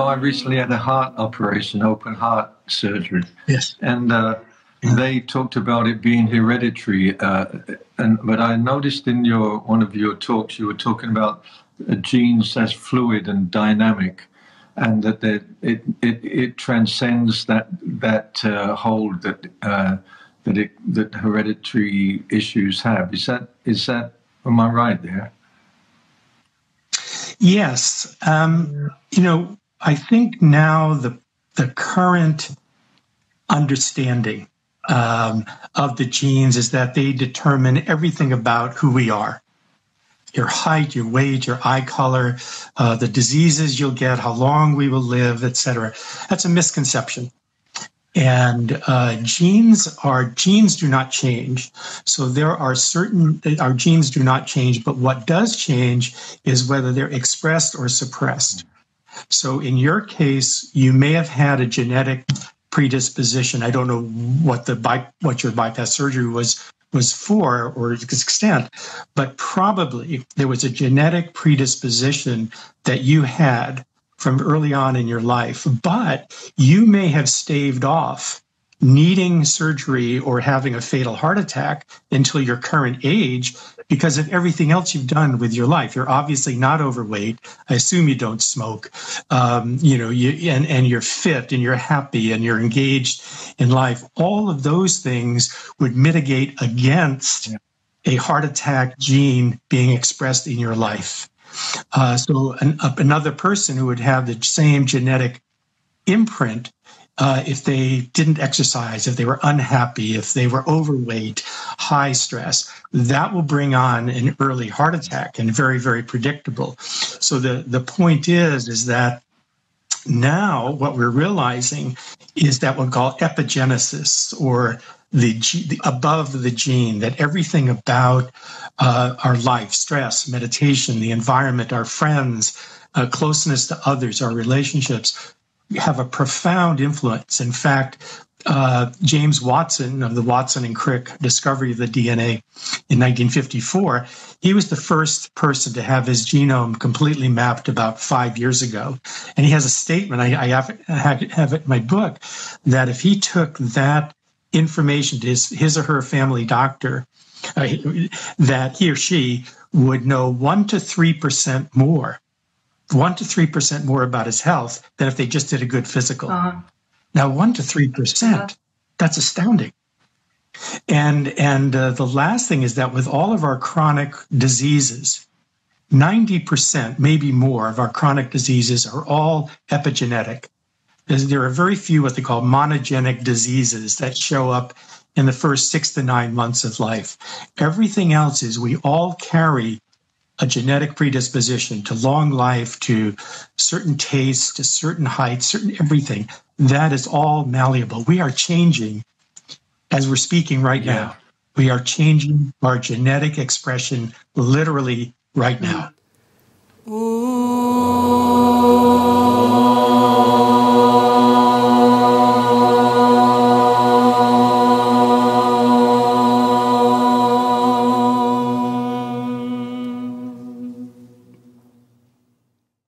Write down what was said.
I recently had a heart operation, open heart surgery. Yes. And they talked about it being hereditary. But I noticed in one of your talks, you were talking about genes as fluid and dynamic, and that it transcends that hold that hereditary issues have. Is that am I right there? Yes. I think now the current understanding of the genes is that they determine everything about who we are. Your height, your weight, your eye color, the diseases you'll get, how long we will live, etc. That's a misconception. And genes do not change. So our genes do not change, but what does change is whether they're expressed or suppressed. So in your case, you may have had a genetic predisposition. I don't know what your bypass surgery was for or its extent, but probably there was a genetic predisposition that you had from early on in your life, but you may have staved off needing surgery or having a fatal heart attack until your current age because of everything else you've done with your life. You're obviously not overweight. I assume you don't smoke. And you're fit and you're happy and you're engaged in life. All of those things would mitigate against a heart attack gene being expressed in your life. So another person who would have the same genetic imprint, if they didn't exercise, if they were unhappy, if they were overweight, high stress, that will bring on an early heart attack, and very, very predictable. So the point is that now what we're realizing is that what we call epigenesis, or the above the gene, that everything about our life, stress, meditation, the environment, our friends, closeness to others, our relationships, have a profound influence. In fact, James Watson of the Watson and Crick discovery of the DNA in 1954, he was the first person to have his genome completely mapped about 5 years ago. And he has a statement, I have it in my book, that if he took that information to his or her family doctor, that he or she would know 1 to 3% more. 1 to 3% more about his health than if they just did a good physical. Now, 1 to 3%, that's astounding. And the last thing is that with all of our chronic diseases, 90%, maybe more, of our chronic diseases are all epigenetic. There are very few what they call monogenic diseases that show up in the first 6 to 9 months of life. Everything else is we all carry a genetic predisposition to long life, to certain tastes, to certain heights, certain everything. That is all malleable. We are changing as we're speaking right now. We are changing our genetic expression literally right now. Ooh.